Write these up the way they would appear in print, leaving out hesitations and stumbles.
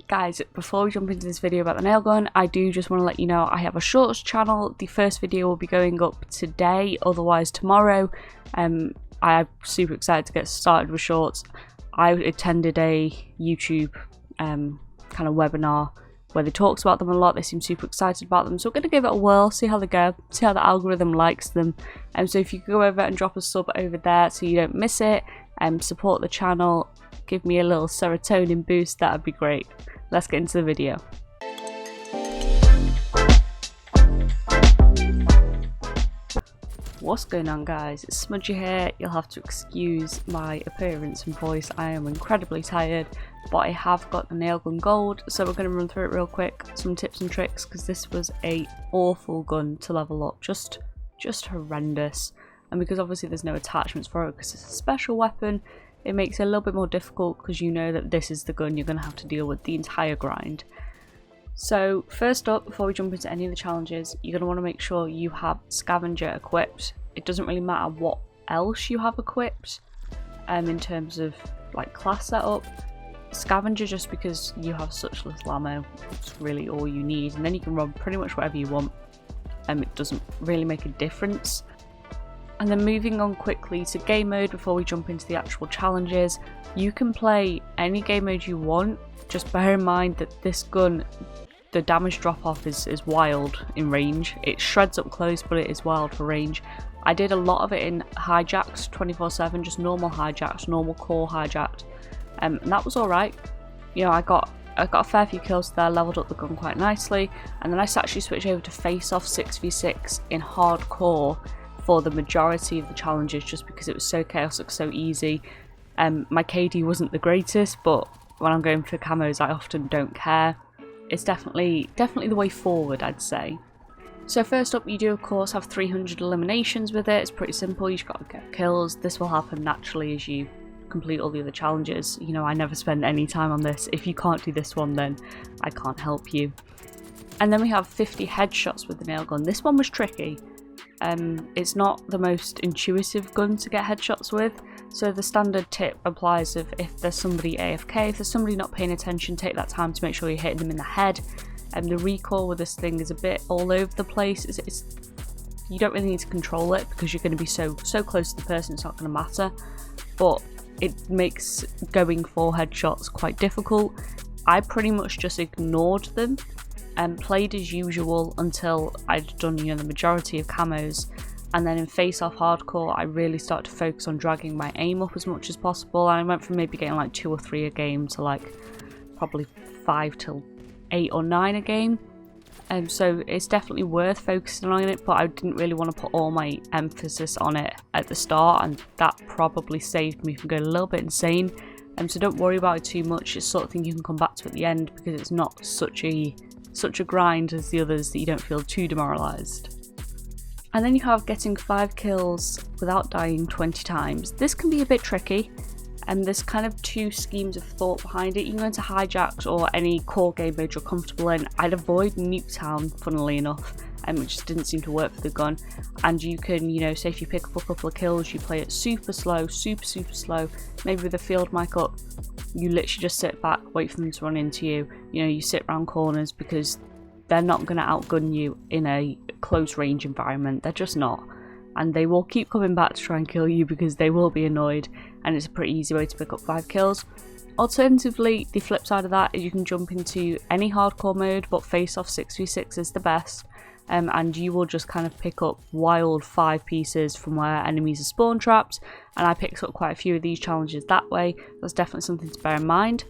Guys, before we jump into this video about the nail gun, I do just want to let you know I have a shorts channel. The first video will be going up today, otherwise tomorrow. I'm super excited to get started with shorts. I attended a YouTube kind of webinar where they talked about them a lot. They seem super excited about them, so we're going to give it a whirl, see how they go, see how the algorithm likes them. So if you could go over and drop a sub over there so you don't miss it, and support the channel, give me a little serotonin boost, that'd be great. Let's get into the video. What's going on, guys? It's Smudgy here. You'll have to excuse my appearance and voice. I am incredibly tired, but I have got the nail gun gold, so we're going to run through it real quick. Some tips and tricks, because this was a awful gun to level up, just horrendous. And because obviously there's no attachments for it because it's a special weapon, it makes it a little bit more difficult because you know that this is the gun you're going to have to deal with the entire grind. So first up, before we jump into any of the challenges, you're going to want to make sure you have scavenger equipped. It doesn't really matter what else you have equipped in terms of like class setup. Scavenger, just because you have such little ammo, it's really all you need, and then you can run pretty much whatever you want. It doesn't really make a difference. And then moving on quickly to game mode before we jump into the actual challenges, you can play any game mode you want. Just bear in mind that this gun, the damage drop off is wild in range. It shreds up close, but it is wild for range. I did a lot of it in hijacks 24/7, just normal hijacks, normal core hijacked, and that was alright. You know, I got a fair few kills there, leveled up the gun quite nicely, and then I actually switched over to face off 6v6 in hardcore for the majority of the challenges, just because it was so chaotic, so easy. My KD wasn't the greatest, but when I'm going for camos I often don't care. It's definitely the way forward, I'd say. So first up, you do of course have 300 eliminations with it. It's pretty simple, you just got to get kills. This will happen naturally as you complete all the other challenges. You know, I never spend any time on this. If you can't do this one, then I can't help you. And then we have 50 headshots with the nail gun. This one was tricky. It's not the most intuitive gun to get headshots with, so the standard tip applies of if there's somebody AFK, if there's somebody not paying attention, take that time to make sure you're hitting them in the head. And the recoil with this thing is a bit all over the place. You don't really need to control it because you're going to be so close to the person, it's not going to matter, but it makes going for headshots quite difficult. I pretty much just ignored them and played as usual until I'd done, you know, the majority of camos, and then in face off hardcore I really started to focus on dragging my aim up as much as possible, and I went from maybe getting like 2 or 3 a game to like probably 5 till 8 or 9 a game. So it's definitely worth focusing on it, but I didn't really want to put all my emphasis on it at the start, and that probably saved me from going a little bit insane. So don't worry about it too much. It's the sort of thing you can come back to at the end, because it's not such a grind as the others that you don't feel too demoralised. And then you have getting 5 kills without dying 20 times. This can be a bit tricky, and there's kind of 2 schemes of thought behind it. You can go into hijacks or any core game mode you're comfortable in. I'd avoid Nuketown, funnily enough, which just didn't seem to work for the gun. And you can, you know, say if you pick up a couple of kills, you play it super slow, super slow, maybe with the field mic up. You literally just sit back, wait for them to run into you. You know, you sit around corners, because they're not going to outgun you in a close range environment. They're just not. And they will keep coming back to try and kill you because they will be annoyed, and it's a pretty easy way to pick up 5 kills. Alternatively, the flip side of that is you can jump into any hardcore mode, but face off 6v6 is the best. And you will just kind of pick up wild 5 pieces from where enemies are spawn trapped, and I picked up quite a few of these challenges that way. That's definitely something to bear in mind.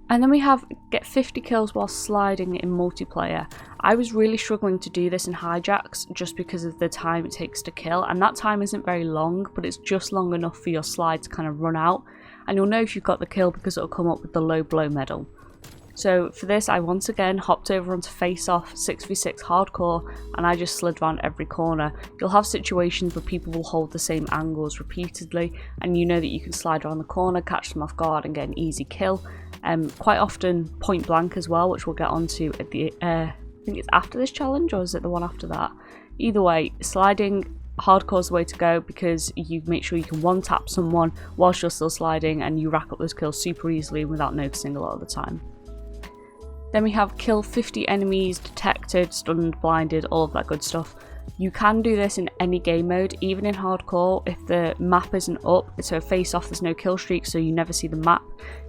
And then we have get 50 kills while sliding in multiplayer. I was really struggling to do this in hijacks just because of the time it takes to kill, and that time isn't very long, but it's just long enough for your slide to kind of run out, and you'll know if you've got the kill because it'll come up with the low blow medal. So for this, I once again hopped over onto face off 6v6 hardcore, and I just slid around every corner. You'll have situations where people will hold the same angles repeatedly, and you know that you can slide around the corner, catch them off guard and get an easy kill. Quite often point blank as well, which we'll get onto at the I think it's after this challenge, or is it the one after that? Either way, sliding hardcore's the way to go because you make sure you can one tap someone whilst you're still sliding, and you rack up those kills super easily without noticing a lot of the time. Then we have kill 50 enemies, detected, stunned, blinded, all of that good stuff. You can do this in any game mode, even in hardcore. If the map isn't up, so face off, there's no kill streak, so you never see the map,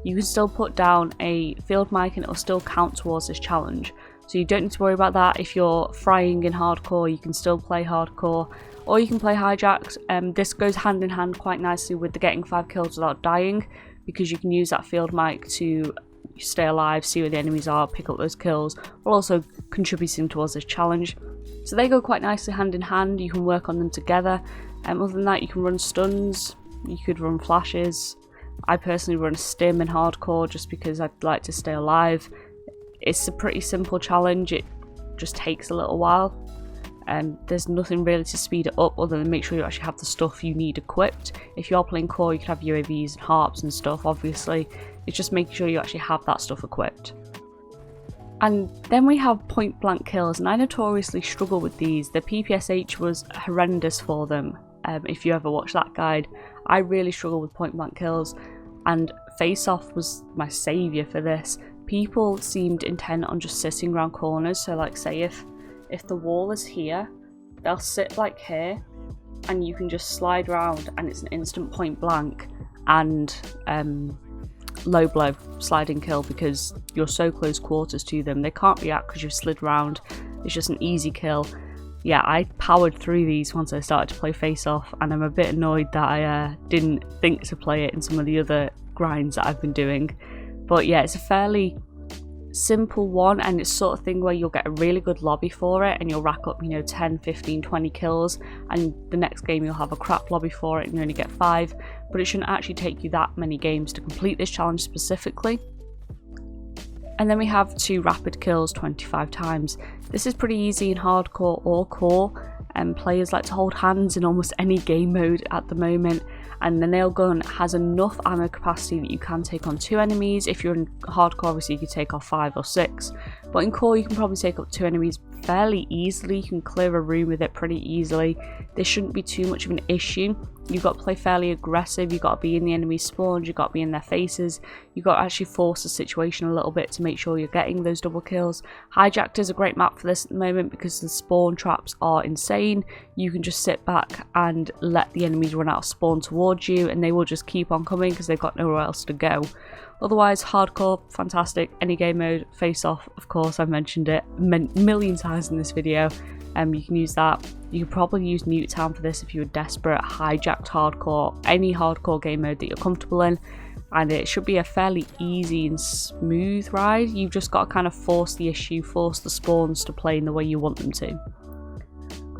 you can still put down a field mic and it'll still count towards this challenge. So you don't need to worry about that. If you're frying in hardcore, you can still play hardcore, or you can play hijacked. This goes hand in hand quite nicely with the getting 5 kills without dying, because you can use that field mic to stay alive, see where the enemies are, pick up those kills, while also contributing towards this challenge. So they go quite nicely hand in hand. You can work on them together. Other than that, you can run stuns, you could run flashes. I personally run a stim in hardcore just because I'd like to stay alive. It's a pretty simple challenge, it just takes a little while. There's nothing really to speed it up other than make sure you actually have the stuff you need equipped. If you are playing core, you could have UAVs and harps and stuff, obviously. It's just making sure you actually have that stuff equipped. And then we have point blank kills, and I notoriously struggle with these. The PPSH was horrendous for them. If you ever watch that guide, I really struggle with point blank kills, and face off was my saviour for this. People seemed intent on just sitting around corners, so like say if the wall is here, they'll sit like here and you can just slide around and it's an instant point blank and low blow sliding kill because you're so close quarters to them. They can't react because you've slid around. It's just an easy kill. Yeah, I powered through these once I started to play face off, and I'm a bit annoyed that I didn't think to play it in some of the other grinds that I've been doing. But yeah, it's a fairly simple one, and it's sort of thing where you'll get a really good lobby for it and you'll rack up, you know, 10, 15, 20 kills, and the next game you'll have a crap lobby for it and you only get 5, but it shouldn't actually take you that many games to complete this challenge specifically. And then we have 2 rapid kills 25 times. This is pretty easy in hardcore or core, and players like to hold hands in almost any game mode at the moment, and the nail gun has enough ammo capacity that you can take on 2 enemies. If you're in hardcore, obviously you could take off 5 or 6, but in core you can probably take up 2 enemies fairly easily. You can clear a room with it pretty easily. This shouldn't be too much of an issue. You've got to play fairly aggressive, you've got to be in the enemy spawns, you've got to be in their faces, you've got to actually force the situation a little bit to make sure you're getting those double kills. Hijacked is a great map for this at the moment because the spawn traps are insane. You can just sit back and let the enemies run out of spawn towards you and they will just keep on coming because they've got nowhere else to go. Otherwise, hardcore, fantastic. Any game mode, face off, of course, I've mentioned it a million times in this video. You can use that. You could probably use Newtown for this if you were desperate. Hijacked hardcore, any hardcore game mode that you're comfortable in, and it should be a fairly easy and smooth ride. You've just got to kind of force the issue, force the spawns to play in the way you want them to.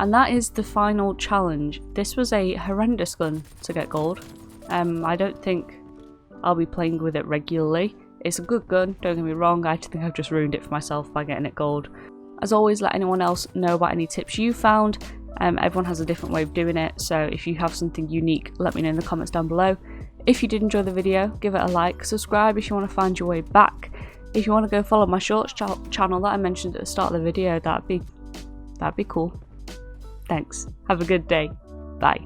And that is the final challenge. This was a horrendous gun to get gold. I don't think I'll be playing with it regularly. It's a good gun, don't get me wrong. I think I've just ruined it for myself by getting it gold. As always, let anyone else know about any tips you found. Everyone has a different way of doing it, so if you have something unique, let me know in the comments down below. If you did enjoy the video, give it a like, subscribe if you want to find your way back. If you want to go follow my shorts channel that I mentioned at the start of the video, that'd be cool. Thanks. Have a good day. Bye.